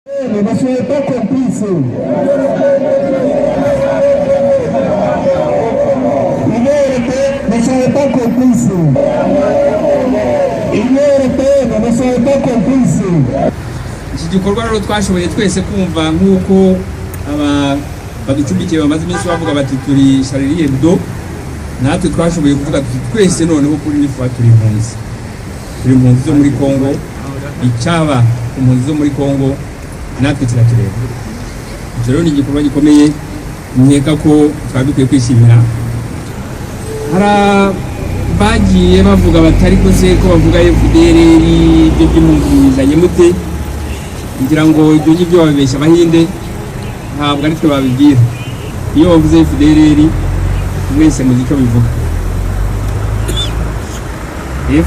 Ne soyez pas complices. Ne soyez pas complices. Ne soyez pas complices. Iki gikorwa rero twashoboye twese kumva nk'uko baducumbikiye bamaze iminsi bavuga bati turi Charlie Hebdo, natwe twashoboye kuvuga tuti twese noneho kuri nifuwa turi impunzi zo muri Kongo, icyaba impunzi zo muri Kongo natwe kiratureba. Icyo rero ni igikorwa gikomeye nkeka ko twabikwiye kwishimira. Hari bagiye bavuga batari ko se ko bavuga FDLR ibyo by'impunzi mute, ngira ngo ibyo ngibyo babeshya Abahinde, ntabwo ari twe babibwira. Iyo bavuze FDLR mwese muzi icyo bivuga.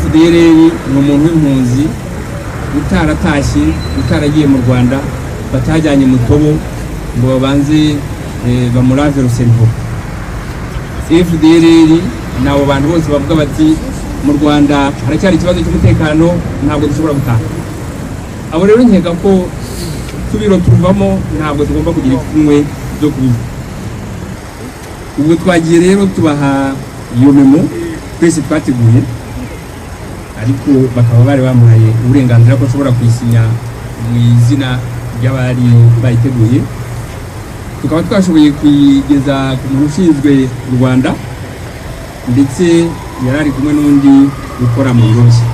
FDLR ni umuntu w'impunzi utaratashye, utaragiye mu Rwanda, batajyanye mu tobo ngo babanze bamurave Ruservo. FDLR nabo bantu bose bavuga bati mu Rwanda haracyari ikibazo cy'umutekano, ntabwo dushobora gutaha. Abo rero nkeka ko tubiro tuvamo ntabwo tugomba kugira ikumwe byo kubivuga. Ubwo twagiye rero tubaha iyo memo twese twateguye, ariko bakaba bari bamuhaye uburenganzira ko ashobora kuyisinya mu izina ry'abari bayiteguye. Tukaba twashoboye kuyigeza ku muntu ushinzwe u Rwanda, ndetse yari ari kumwe n'undi ukora mu biro bye.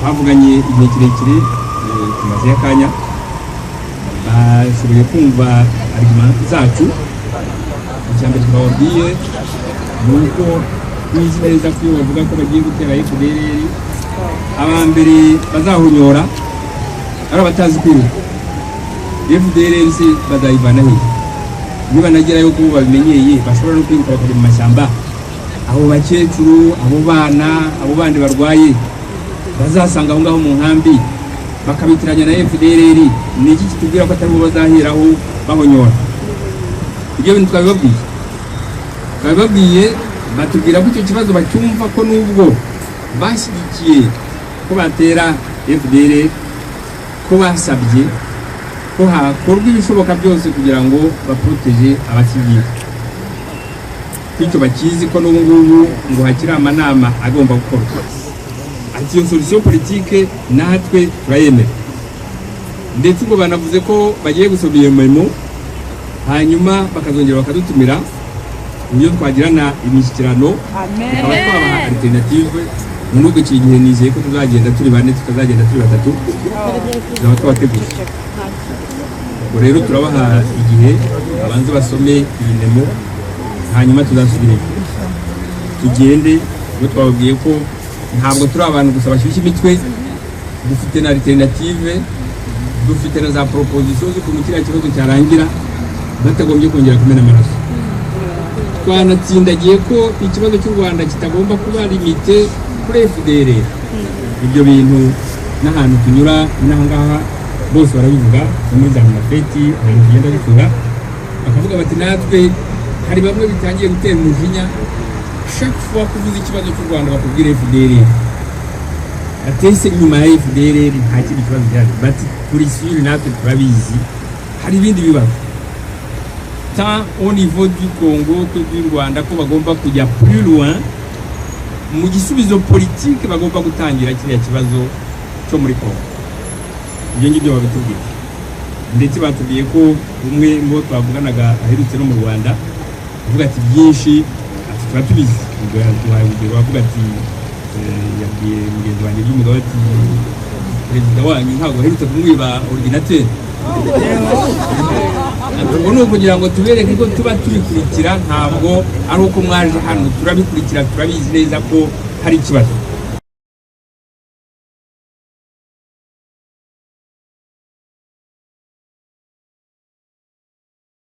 Bavuganye igihe kirekire tumaze akanya, bashoboye kumva argument zacu. Icyambere twababwiye ni uko tuzi neza ko iyo bavuga ko bagiye gutera FDLR, abambere bazahunyora ari abatazi kwiruka. FDLR se bazayivana he? Niba nagerayo ko babimenyeye bashobora no kwiruka bakajya mu mashyamba, abo bakecuru, abo bana, abo bandi barwaye bazasanga aho ngaho mu nkambi bakabitiranya na FDLR, ni iki kitubwira ko atari bo bazaheraho bahonyora? Ibyo bintu twabibabwiye batubwira ko icyo kibazo bacyumva, ko nubwo bashyigikiye ko batera FDLR, ko basabye ko hakorwa ibishoboka byose kugira ngo baproteje abakiriya. Icyo bakizi ko n'ubu ngubu ngo hakiri amanama agomba gukorwa. Ati iyo solution politique natwe turayemera, ndetse ubwo banavuze ko bagiye gusoma iyo memo, hanyuma bakazongera bakadutumira iyo twagirana imishyikirano, tukaba twabaha alternative. Nubwo iki gihe nizeye ko tuzagenda turi bane, tukazagenda turi batatu, tukaba twateguye. Ubwo rero turabaha igihe abanze basome iyi memo, hanyuma tuzasubire tugende. Ubwo twababwiye ko ntabwo turi abantu gusa bashyushya imitwe, dufite na alternative, dufite na za proposition z'ukuntu kiriya kibazo cyarangira batagombye kongera kumena amaraso. Twanatsindagiye ko ikibazo cy'u Rwanda kitagomba kuba limite kuri FDLR. Ibyo bintu n'ahantu tunyura n'ahangaha bose barabivuga, muri za mafeti abantu bagenda bivuga, bakavuga bati natwe hari bamwe bitangiye gutera umujinya chaque fois kuvuza ikibazo cy'u Rwanda bakubwira FDLR. Atese nyuma ya FDLR nta kindi kibazo cyari, bati kuri siri natwe turabizi hari ibindi bibazo tant au niveau du Congo que du Rwanda, ko bagomba kujya plus loin mu gisubizo politique, bagomba gutangira kiriya kibazo cyo muri Congo. Ibyo ngibyo babitubwiye, ndetse batubwiye ko umwe mu twavuganaga aherutse no mu Rwanda avuga ati byinshi ati turatubizi. Ubwo yaduhaye urugero, avuga ati yabwiye mugenzi wanjye by'umugabo ati perezida wanyu ntabwo aherutse kumwiba ordinateur. Ubwo ni ukugira ngo tubereke ko tuba tubikurikira, ntabwo ari uko mwaje hano, turabikurikira, turabizi neza ko hari ikibazo.